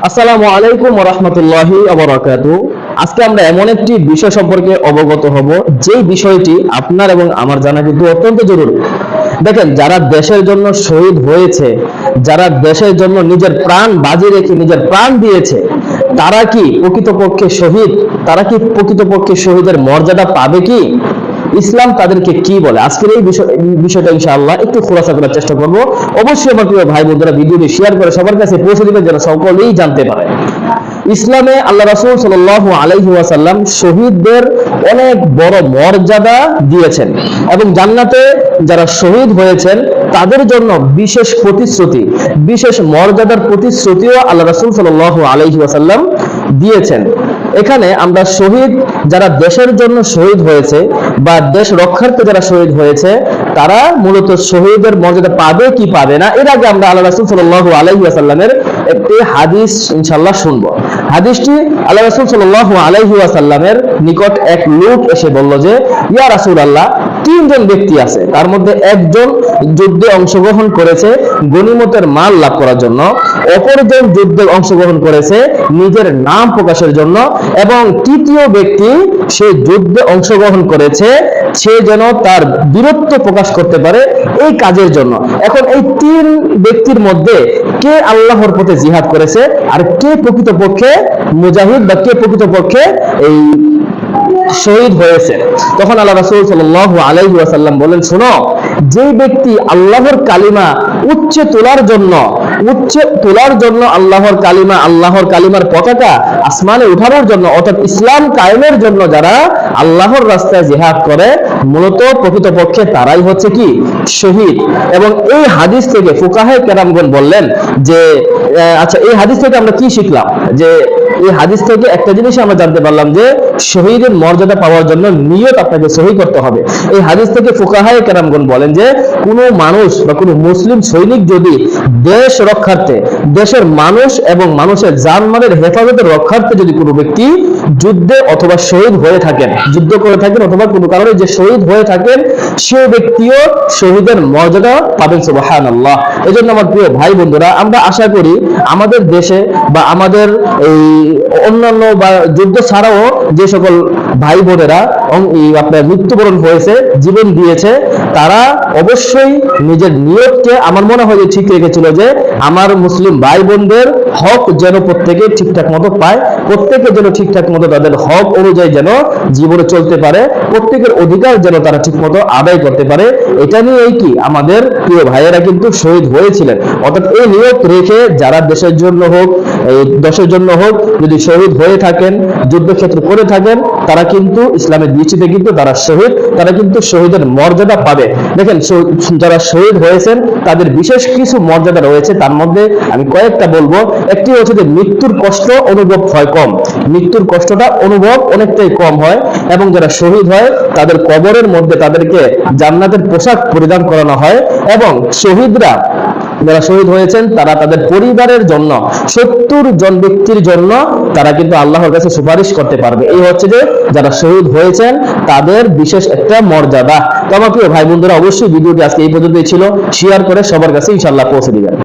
আসসালামু আলাইকুম ওয়া রাহমাতুল্লাহি ওয়া বারাকাতুহু। আজকে আমরা এমন একটি বিষয় সম্পর্কে অবগত হব যেই বিষয়টি আপনার এবং আমার জানা কিন্তু অত্যন্ত জরুরি। দেখেন, যারা দেশের জন্য শহীদ হয়েছে, যারা দেশের জন্য নিজের প্রাণ বাজি রেখে নিজের প্রাণ দিয়েছে, তারা কি প্রকৃতপক্ষে শহীদ? তারা কি প্রকৃতপক্ষে শহীদের মর্যাদা পাবে কি? ইসলাম তাদেরকে কি বলে? আজকের এই বিষয়টা ইনশাআল্লাহ একটু খোলাসা করার চেষ্টা করব। অবশ্যই আমার প্রিয় ভাই বোনেরা ভিডিওটি শেয়ার করে সবার কাছে পৌঁছে দিবেন যেন সকলেই জানতে পারে। ইসলামে আল্লাহ রাসূল সাল্লাল্লাহু আলাইহি ওয়াসাল্লাম শহীদদের অনেক বড় মর্যাদা দিয়েছেন এবং জান্নাতে যারা শহীদ হয়েছেন তাদের জন্য বিশেষ প্রতিশ্রুতি, বিশেষ মর্যাদার প্রতিশ্রুতিও আল্লাহ রাসূল সাল্লাল্লাহু আলাইহি ওয়াসাল্লাম দিয়েছেন। এখানে আমরা শহীদ, যারা দেশের জন্য শহীদ হয়েছে বা দেশ রক্ষার্থে যারা শহীদ হয়েছে, তারা মূলত শহীদের মর্যাদা পাবে কি পাবে না, এর আগে আমরা আল্লাহ রাসূল সাল্লাল্লাহু আলাইহি ওয়াসাল্লামের একটি হাদিস ইনশাআল্লাহ শুনবো। হাদিসটি আল্লাহ রাসূল সাল্লাল্লাহু আলাইহি ওয়াসাল্লামের নিকট এক লোক এসে বলল যে, ইয়া রাসূলুল্লাহ, তিনজন ব্যক্তি আছে, তার মধ্যে একজন যুদ্ধে অংশগ্রহণ করেছে গনিমতের মাল লাভ করার জন্য, অপরজন যুদ্ধে অংশগ্রহণ করেছে নিজের নাম প্রকাশের জন্য, এবং তৃতীয় ব্যক্তি সে যুদ্ধে অংশগ্রহণ করেছে সে যেন তার বীরত্ব প্রকাশ করতে পারে এই কাজের জন্য। এখন এই তিন ব্যক্তির মধ্যে কে আল্লাহর পথে জিহাদ করেছে আর কে প্রকৃতপক্ষে মুজাহিদ বা কে প্রকৃতপক্ষে এই শহীদ হয়েছে? তখন আল্লাহ রাসূল সাল্লাল্লাহু আলাইহি ওয়াসাল্লাম বলেন, শোনো, যে ব্যক্তি আল্লাহর কালিমা উচ্চে তোলার জন্য আল্লাহর কালিমার পতাকা আসমানে উঠানোর জন্য, অর্থাৎ ইসলাম কায়েমের জন্য যারা আল্লাহর রাস্তায় জিহাদ করে, মূলত প্রকৃতপক্ষে তারাই হচ্ছে কি শহীদ। এবং এই হাদিস থেকে ফুকাহে কেরামগণ বললেন যে, আচ্ছা, এই হাদিস থেকে আমরা কি শিখলাম? যে এই হাদিস থেকে একটা জিনিস আমরা জানতে পারলাম যে শহীদের মর্যাদা পাওয়ার জন্য নিয়ত আপনাকে সহি করতে হবে। এই হাদিস থেকে ফুকাহায়ে কেরামগণ বলেন যে কোনো মানুষ বা কোনো মুসলিম সৈনিক যদি দেশ রক্ষার্থে, দেশের মানুষ এবং মানুষের জানমালের হেফাজতের রক্ষার্থে যদি কোনো ব্যক্তি যুদ্ধে অথবা শহীদ হয়ে থাকেন, যুদ্ধ করে থাকেন অথবা কোনো কারণে যে শহীদ হয়ে থাকেন, সে ব্যক্তিও শহীদের মর্যাদা পাবেন। সুবহানাল্লাহ। এজন্য আমার প্রিয় ভাই বন্ধুরা, আমরা আশা করি আমাদের দেশে বা আমাদের এই অন্যান্য বা যুদ্ধ ছাড়াও যে সকল ভাই বোনেরা আপনার মৃত্যুবরণ হয়েছে, জীবন দিয়েছে, তারা অবশ্যই নিজের নিয়তকে আমার মনে হয় যে ঠিক রেখেছিল যে আমার মুসলিম ভাই বোনদের হক যেন প্রত্যেকে ঠিকঠাক মতো পায়, প্রত্যেকে যেন ঠিকঠাক মতো তাদের হক অনুযায়ী যেন জীবনে চলতে পারে, প্রত্যেকের অধিকার যেন তারা ঠিক মতো আদায় করতে পারে। এটা নিয়েই কি আমাদের প্রিয় ভাইয়েরা কিন্তু শহীদ হয়েছিলেন। অর্থাৎ এই নিয়ত রেখে যারা দেশের জন্য হোক, এই দেশের জন্য হোক, যদি শহীদ হয়ে থাকেন, যুদ্ধক্ষেত্র করে থাকেন, তারা কিন্তু ইসলামের দৃষ্টিতে কিন্তু তারা শহীদ, তারা কিন্তু শহীদের মর্যাদা পাবে। দেখেন, যারা শহীদ হয়েছেন তাদের বিশেষ কিছু মর্যাদা রয়েছে, তার মধ্যে আমি কয়েকটা বলবো। একটি হচ্ছে যে মৃত্যুর কষ্ট অনুভব হয় কম, মৃত্যুর কষ্টটা অনুভব অনেকটাই কম হয়, এবং যারা শহীদ হয় তাদের কবরের মধ্যে তাদেরকে জান্নাতের পোশাক পরিধান করানো হয়, এবং শহীদরা যারা শহীদ হয়েছেন তারা তাদের পরিবারের জন্য 70 জন ব্যক্তির জন্য তারা কিন্তু আল্লাহর কাছে সুপারিশ করতে পারবে। এই হচ্ছে যে যারা শহীদ হয়েছেন তাদের বিশেষ একটা মর্যাদা। তো আমার প্রিয় ভাই বন্ধুরা, অবশ্যই ভিডিওটি আজকে এই পর্যন্তই ছিল। শেয়ার করে সবার কাছে ইনশাআল্লাহ পৌঁছে দিবেন।